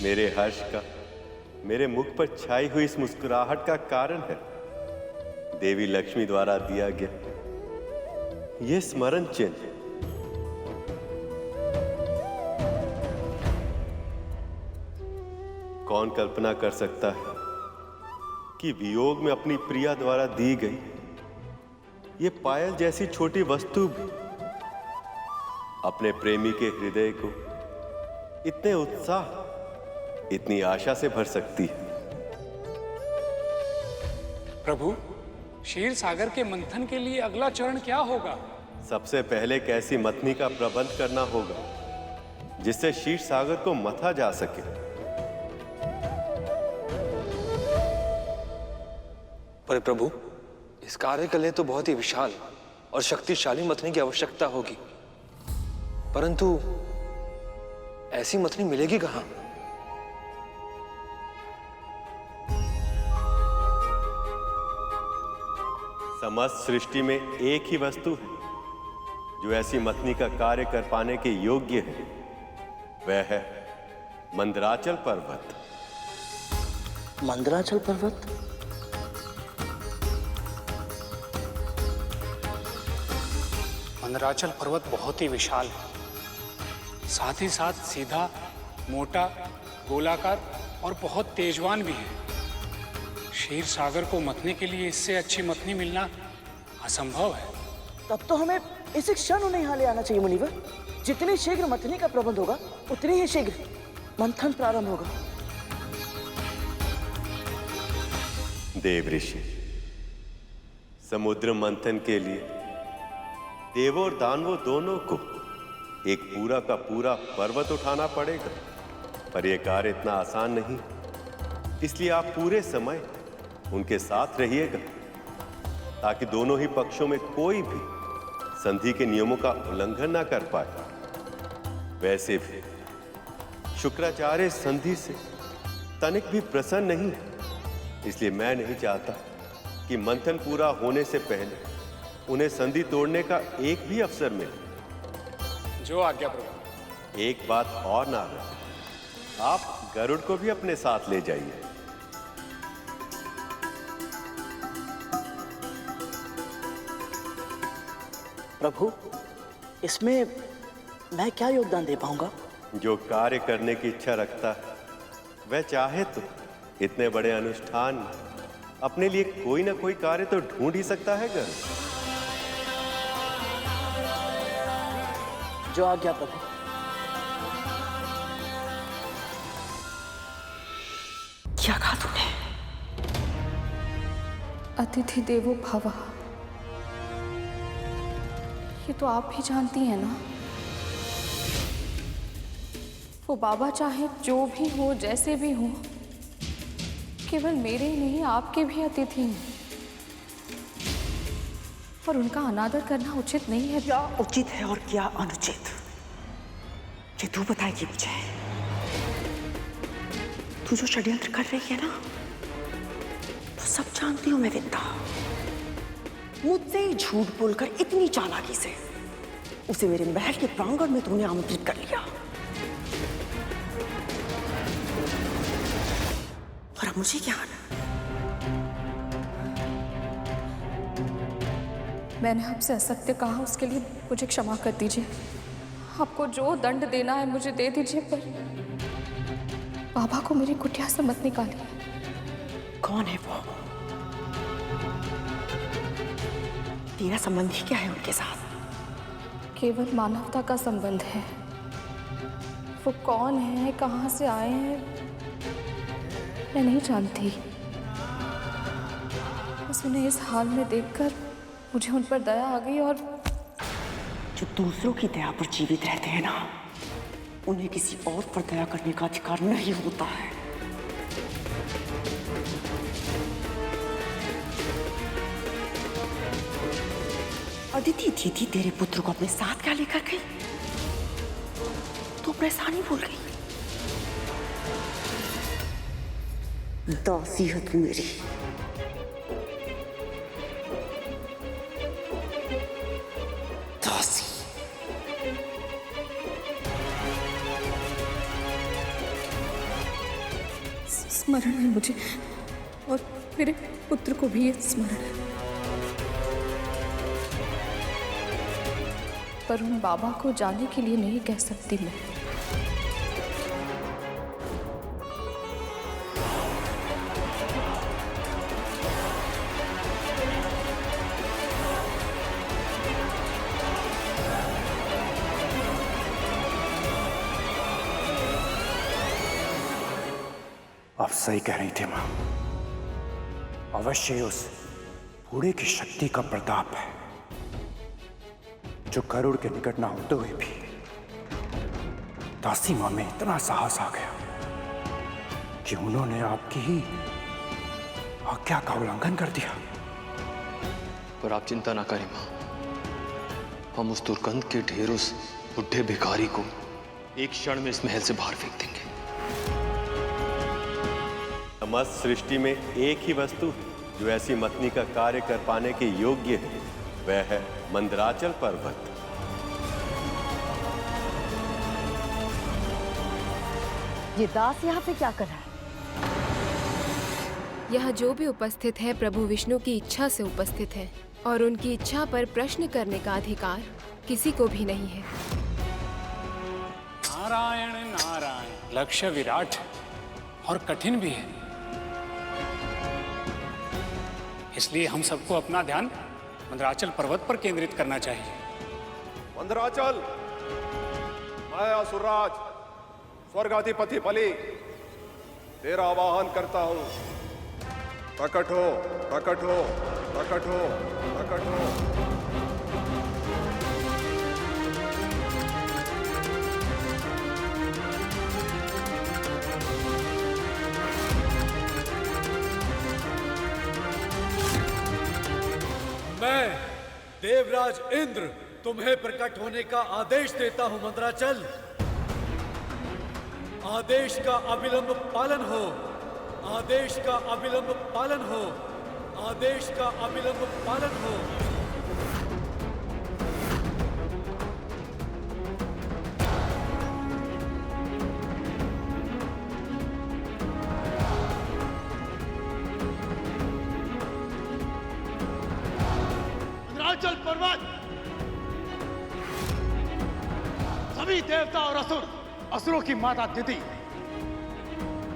मेरे हर्ष का, मेरे मुख पर छाई हुई इस मुस्कुराहट का कारण है देवी लक्ष्मी द्वारा दिया गया यह स्मरण चिन्ह। कौन कल्पना कर सकता है कि वियोग में अपनी प्रिया द्वारा दी गई ये पायल जैसी छोटी वस्तु भी अपने प्रेमी के हृदय को इतने उत्साह, इतनी आशा से भर सकती है। प्रभु, क्षीर सागर के मंथन के लिए अगला चरण क्या होगा? सबसे पहले एक ऐसी मथनी का प्रबंध करना होगा जिससे क्षीर सागर को मथा जा सके। पर प्रभु, इस कार्य के लिए तो बहुत ही विशाल और शक्तिशाली मथनी की आवश्यकता होगी, परंतु ऐसी मथनी मिलेगी कहां? समस्त सृष्टि में एक ही वस्तु है जो ऐसी मथनी का कार्य कर पाने के योग्य है, वह है मंदराचल पर्वत। मंदराचल पर्वत? मंदराचल पर्वत बहुत ही विशाल है, साथ ही साथ सीधा, मोटा, गोलाकार और बहुत तेजवान भी है। क्षीर सागर को मथने के लिए इससे अच्छी मथनी मिलना असंभव है। तब तो हमें इसी क्षण उन्हें यहाँ ले आना चाहिए मुनिवर। जितनी शीघ्र मथनी का प्रबंध होगा उतनी ही शीघ्र मंथन प्रारंभ होगा। देव ऋषि, समुद्र मंथन के लिए देवों और दानवों दोनों को एक पूरा का पूरा पर्वत उठाना पड़ेगा, पर यह कार्य इतना आसान नहीं, इसलिए आप पूरे समय उनके साथ रहिएगा ताकि दोनों ही पक्षों में कोई भी संधि के नियमों का उल्लंघन ना कर पाए। वैसे भी शुक्राचार्य संधि से तनिक भी प्रसन्न नहीं है, इसलिए मैं नहीं चाहता कि मंथन पूरा होने से पहले उन्हें संधि तोड़ने का एक भी अवसर मिले। जो आज्ञा प्रभु। एक बात और ना रहे, आप गरुड़ को भी अपने साथ ले जाइए। प्रभु, इसमें मैं क्या योगदान दे पाऊंगा? जो कार्य करने की इच्छा रखता है वह चाहे तो इतने बड़े अनुष्ठान में अपने लिए कोई ना कोई कार्य तो ढूंढ ही सकता है गरुड़। जो आज्ञा प्रभु। क्या कहा तूने? अतिथि देवो भव, ये तो आप भी जानती हैं ना। वो बाबा चाहे जो भी हो, जैसे भी हो, केवल मेरे ही नहीं आपके भी अतिथि हैं, और उनका अनादर करना उचित नहीं है। क्या उचित है और क्या अनुचित, ये तू बताएगी मुझे। तू जो षड्यंत्र कर रही है ना, तो सब जानती हूं मैं विंदा। मुझसे ही झूठ बोलकर इतनी चालाकी से उसे मेरे महल के प्रांगण में तूने आमंत्रित कर लिया, और अब मुझे क्या आना? मैंने आपसे असत्य कहा, उसके लिए मुझे क्षमा कर दीजिए। आपको जो दंड देना है मुझे दे दीजिए, पर बाबा को मेरी कुटिया से मत निकालिए। कौन है वो? तेरा संबंध ही क्या है उनके साथ? केवल मानवता का संबंध है। वो कौन है, कहाँ से आए हैं, मैं नहीं जानती। बस उन्हें इस हाल में देखकर मुझे उन पर दया आ गई, और जो दूसरों की दया पर जीवित रहते हैं ना, उन्हें किसी और पर दया करने का अधिकार नहीं होता है। अदिति दीदी तेरे पुत्र को अपने साथ क्या लेकर गई? तो अपना एहसान ही भूल गई। दासी है तू मेरी। दासी। स्मरण है मुझे, और मेरे पुत्र को भी ये स्मरण है। पर उन बाबा को जाने के लिए नहीं कह सकती मैं। आप सही कह रही थी मां। अवश्य उस बूढ़े की शक्ति का प्रताप है, जो गरुड़ के निकट ना होते हुए भी दासी मां में इतना साहस आ गया कि उन्होंने आपकी ही आज्ञा का उल्लंघन कर दिया। पर आप चिंता ना करें मां, हम उस दुर्गंध के ढेर उस बुढ़े भिखारी को एक क्षण में इस महल से बाहर फेंक देंगे। समस्त सृष्टि में एक ही वस्तु जो ऐसी मतनी का कार्य कर पाने के योग्य है, वह है मंदराचल पर्वत। ये दास यहाँ पे क्या कर रहा है? यह जो भी उपस्थित है प्रभु विष्णु की इच्छा से उपस्थित है, और उनकी इच्छा पर प्रश्न करने का अधिकार किसी को भी नहीं है। नारायण नारायण, लक्ष्य विराट और कठिन भी है, इसलिए हम सबको अपना ध्यान मंदराचल पर्वत पर केंद्रित करना चाहिए। मंदराचल, मैं असुरराज स्वर्गाधिपति बलि तेरा आवाहन करता हूं। प्रकट हो, प्रकट हो, प्रकट हो, प्रकट हो। मैं देवराज इंद्र तुम्हें प्रकट होने का आदेश देता हूं। मंदराचल, आदेश का अविलंब पालन हो, आदेश का अविलंब पालन हो, आदेश का अविलंब पालन हो। मंदराचल पर्वत, सभी देवता और असुर, असुरों की माता दिति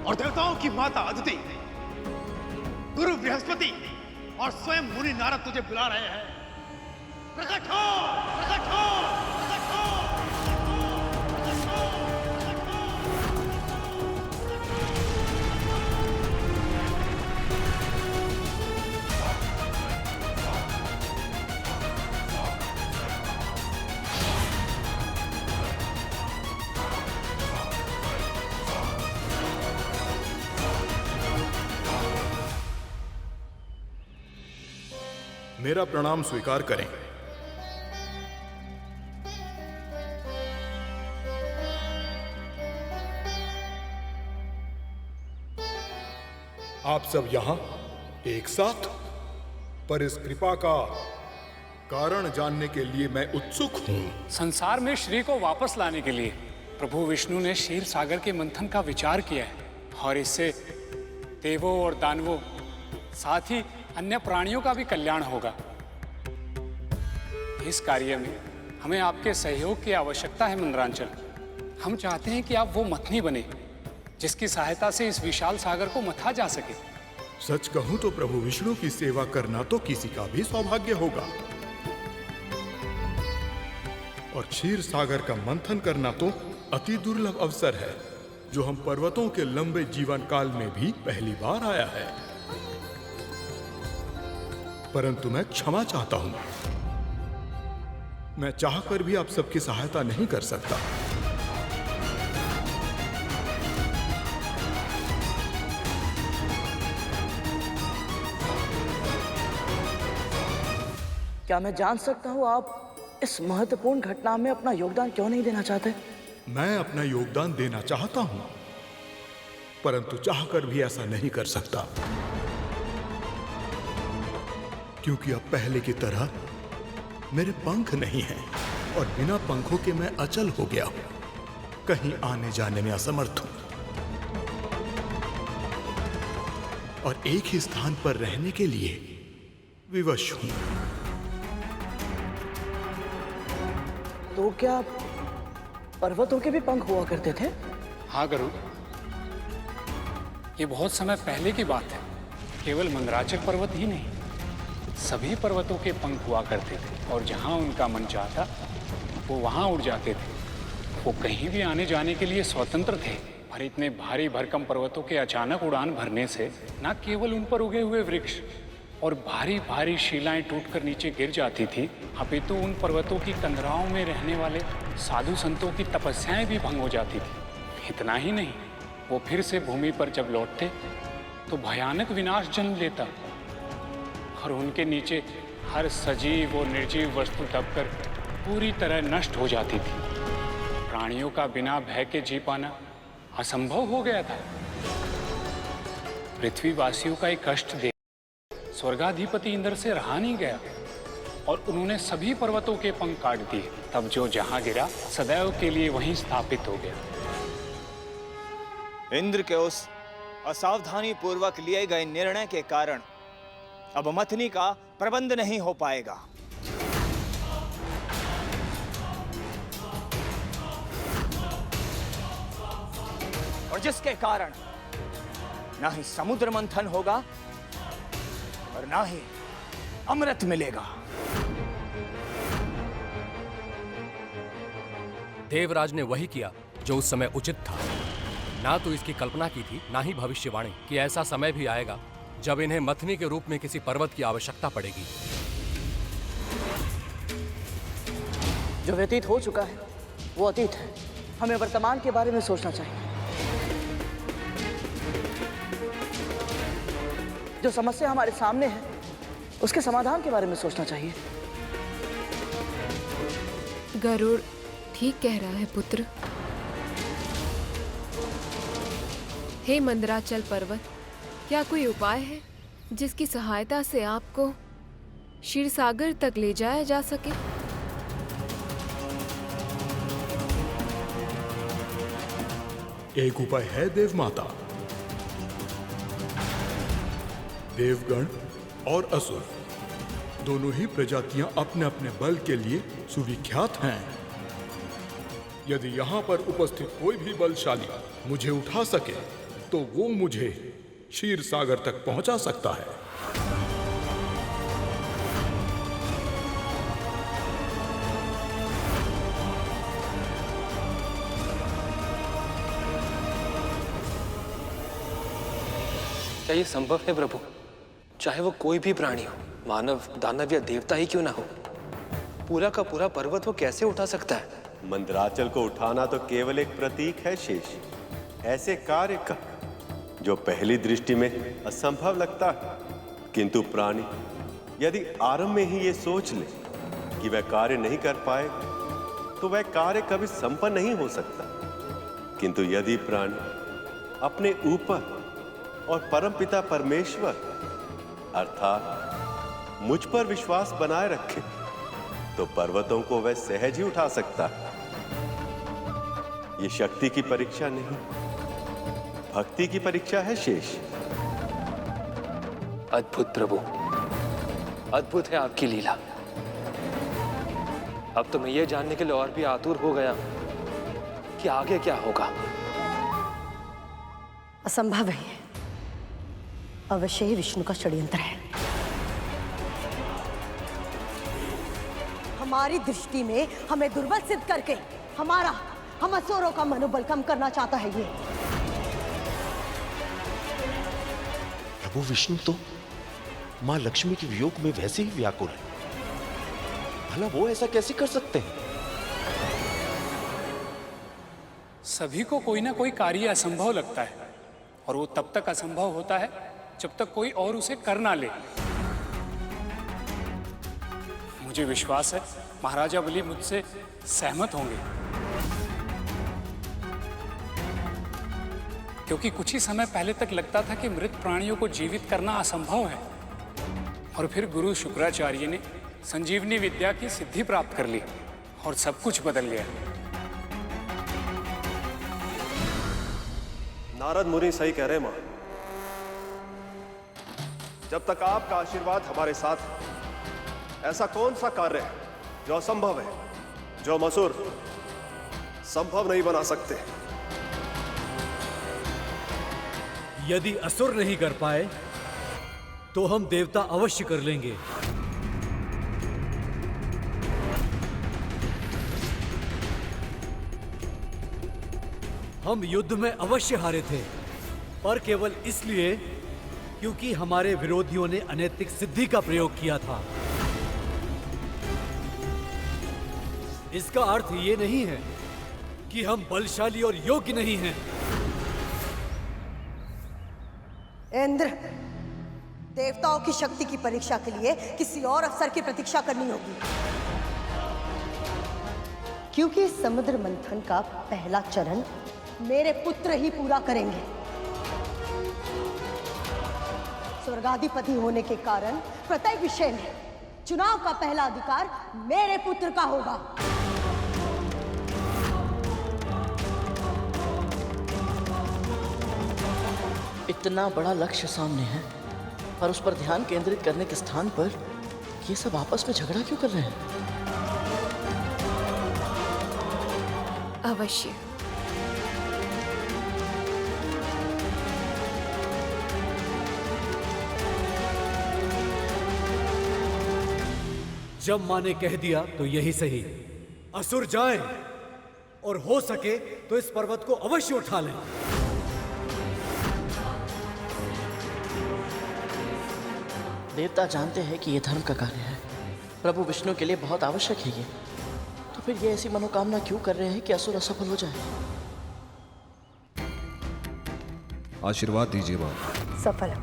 और देवताओं की माता अदिति, गुरु बृहस्पति और स्वयं मुनि नारद तुझे बुला रहे हैं। प्रकट हो, प्रकट हो, प्रकट हो। मेरा प्रणाम स्वीकार करें। आप सब यहां एक साथ, पर इस कृपा का कारण जानने के लिए मैं उत्सुक हूं। संसार में श्री को वापस लाने के लिए प्रभु विष्णु ने क्षीर सागर के मंथन का विचार किया है, और इससे देवों और दानवों, साथ ही अन्य प्राणियों का भी कल्याण होगा। इस कार्य में हमें आपके सहयोग की आवश्यकता है मंदराचल। हम चाहते हैं कि आप वो मथनी बने जिसकी सहायता से इस विशाल सागर को मथा जा सके। सच कहूं तो प्रभु विष्णु की सेवा करना तो किसी का भी सौभाग्य होगा, और क्षीर सागर का मंथन करना तो अति दुर्लभ अवसर है, जो हम पर्वतों के लंबे जीवन काल में भी पहली बार आया है। परंतु मैं क्षमा चाहता हूं, मैं चाहकर भी आप सबकी सहायता नहीं कर सकता। क्या मैं जान सकता हूँ आप इस महत्वपूर्ण घटना में अपना योगदान क्यों नहीं देना चाहते? मैं अपना योगदान देना चाहता हूं, परंतु चाहकर भी ऐसा नहीं कर सकता, क्योंकि अब पहले की तरह मेरे पंख नहीं हैं, और बिना पंखों के मैं अचल हो गया हूं, कहीं आने जाने में असमर्थ हूं। और एक ही स्थान पर रहने के लिए विवश हूं। तो क्या पर्वतों के भी पंख हुआ करते थे? हाँ गरुड़, ये बहुत समय पहले की बात है। केवल मंदराचल पर्वत ही नहीं, सभी पर्वतों के पंख हुआ करते थे और जहाँ उनका मन चाहता वो वहाँ उड़ जाते थे। वो कहीं भी आने जाने के लिए स्वतंत्र थे। पर इतने भारी भरकम पर्वतों के अचानक उड़ान भरने से न केवल उन पर उगे हुए वृक्ष और भारी भारी शिलाएं टूटकर नीचे गिर जाती थी, अपितु उन पर्वतों की कंदराओं में रहने वाले साधु संतों की तपस्याएं भी भंग हो जाती थी। इतना ही नहीं, वो फिर से भूमि पर जब लौटते तो भयानक विनाश जन्म लेता और उनके नीचे हर सजीव और निर्जीव वस्तु दबकर पूरी तरह नष्ट हो जाती थी। प्राणियों का बिना भय के जी पाना असंभव हो गया था। पृथ्वीवासियों का एक कष्ट देख स्वर्गाधिपति इंद्र से रहा नहीं गया और उन्होंने सभी पर्वतों के पंख काट दिए। तब जो जहां गिरा सदैव के लिए वहीं स्थापित हो गया। इंद्र के उस असावधानी पूर्वक लिए गए निर्णय के कारण अब मथनी का प्रबंध नहीं हो पाएगा। और जिसके कारण ना ही समुद्र मंथन होगा और ना ही अमृत मिलेगा। देवराज ने वही किया जो उस समय उचित था। ना तो इसकी कल्पना की थी, ना ही भविष्यवाणी कि ऐसा समय भी आएगा जब इन्हें मथनी के रूप में किसी पर्वत की आवश्यकता पड़ेगी। जो व्यतीत हो चुका है वो अतीत है। हमें वर्तमान के बारे में सोचना चाहिए। जो समस्या हमारे सामने है उसके समाधान के बारे में सोचना चाहिए। गरुड़ ठीक कह रहा है पुत्र। हे मंदराचल पर्वत, क्या कोई उपाय है जिसकी सहायता से आपको क्षीरसागर तक ले जाया जा सके? एक उपाय है देवमाता। देवगण और असुर दोनों ही प्रजातियां अपने अपने बल के लिए सुविख्यात हैं। यदि यहां पर उपस्थित कोई भी बलशाली मुझे उठा सके तो वो मुझे क्षीर सागर तक पहुंचा सकता है। क्या ये संभव है प्रभु? चाहे वो कोई भी प्राणी हो, मानव, दानव या देवता ही क्यों ना हो, पूरा का पूरा पर्वत वो कैसे उठा सकता है? मंदराचल को उठाना तो केवल एक प्रतीक है शेष। ऐसे कार्य का जो पहली दृष्टि में असंभव लगता है, किंतु प्राणी यदि आरंभ में ही ये सोच ले कि वह कार्य नहीं कर पाए तो वह कार्य कभी संपन्न नहीं हो सकता। किंतु यदि प्राणी अपने ऊपर और परमपिता परमेश्वर अर्थात मुझ पर विश्वास बनाए रखे तो पर्वतों को वह सहज ही उठा सकता है। ये शक्ति की परीक्षा नहीं, भक्ति की परीक्षा है शेष। अद्भुत प्रभु, अद्भुत है आपकी लीला। अब तो मैं ये जानने के लिए और भी आतुर हो गया कि आगे क्या होगा। असंभव है, अवश्य ही विष्णु का षड्यंत्र है। हमारी दृष्टि में हमें दुर्बल सिद्ध करके हम असुरों का मनोबल कम करना चाहता है ये। प्रभु विष्णु तो मां लक्ष्मी के वियोग में वैसे ही व्याकुल है, भला वो ऐसा कैसे कर सकते हैं? सभी को कोई ना कोई कार्य असंभव लगता है और वो तब तक असंभव होता है जब तक कोई और उसे कर ना ले। मुझे विश्वास है महाराजा बलि मुझसे सहमत होंगे, क्योंकि कुछ ही समय पहले तक लगता था कि मृत प्राणियों को जीवित करना असंभव है, और फिर गुरु शुक्राचार्य ने संजीवनी विद्या की सिद्धि प्राप्त कर ली और सब कुछ बदल गया। नारद मुनि सही कह रहे मां। जब तक आपका आशीर्वाद हमारे साथ है, ऐसा कौन सा कार्य है जो असंभव है, जो हम असुर संभव नहीं बना सकते। यदि असुर नहीं कर पाए तो हम देवता अवश्य कर लेंगे। हम युद्ध में अवश्य हारे थे, पर केवल इसलिए क्योंकि हमारे विरोधियों ने अनैतिक सिद्धि का प्रयोग किया था। इसका अर्थ ये नहीं है कि हम बलशाली और योग्य नहीं हैं। इंद्र, देवताओं की शक्ति की परीक्षा के लिए किसी और अवसर की प्रतीक्षा करनी होगी, क्योंकि समुद्र मंथन का पहला चरण मेरे पुत्र ही पूरा करेंगे। स्वर्गाधिपति होने के कारण प्रत्येक विषय में चुनाव का पहला अधिकार मेरे पुत्र का होगा। इतना बड़ा लक्ष्य सामने है और उस पर ध्यान केंद्रित करने के स्थान पर ये सब आपस में झगड़ा क्यों कर रहे हैं? अवश्य। जब माँ ने कह दिया तो यही सही। असुर जाएं और हो सके तो इस पर्वत को अवश्य उठा लें। देवता जानते हैं कि यह धर्म का कार्य है, प्रभु विष्णु के लिए बहुत आवश्यक है ये, तो फिर ये ऐसी मनोकामना क्यों कर रहे हैं कि असुर असफल हो जाए? आशीर्वाद दीजिए मां। सफल।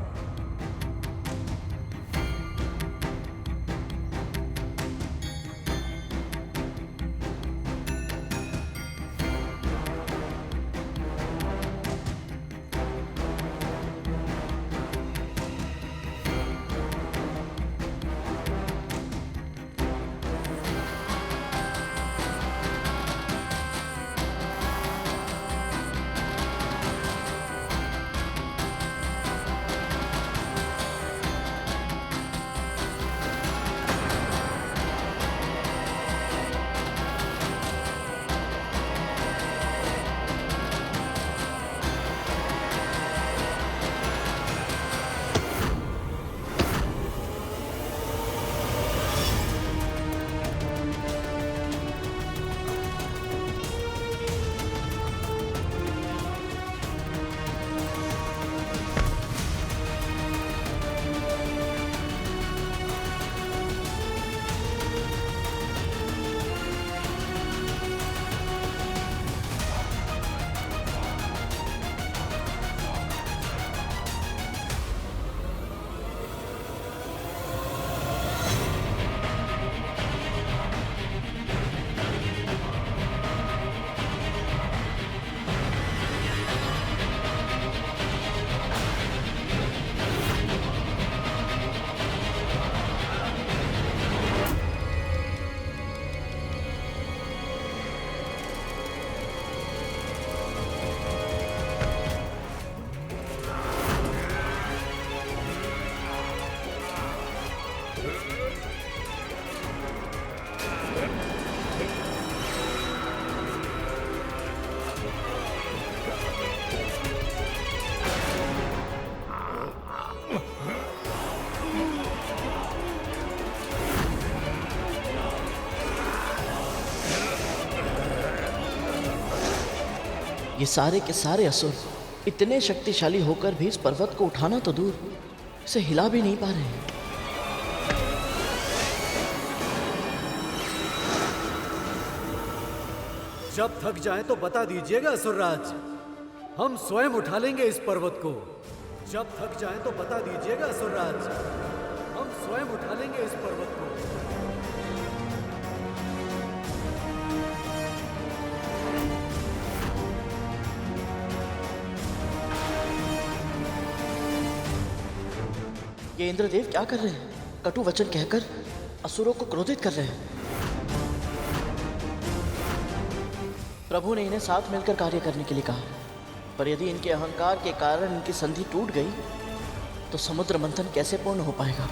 ये सारे के सारे असुर इतने शक्तिशाली होकर भी इस पर्वत को उठाना तो दूर, इसे हिला भी नहीं पा रहे हैं। जब थक जाए तो बता दीजिएगा असुरराज, हम स्वयं उठा लेंगे इस पर्वत को। जब थक जाए तो बता दीजिएगा असुरराज, हम स्वयं उठा लेंगे इस पर्वत को। ये इंद्रदेव क्या कर रहे हैं? कटु वचन कहकर असुरों को क्रोधित कर रहे हैं। प्रभु ने इन्हें साथ मिलकर कार्य करने के लिए कहा, पर यदि इनके अहंकार के कारण इनकी संधि टूट गई तो समुद्र मंथन कैसे पूर्ण हो पाएगा?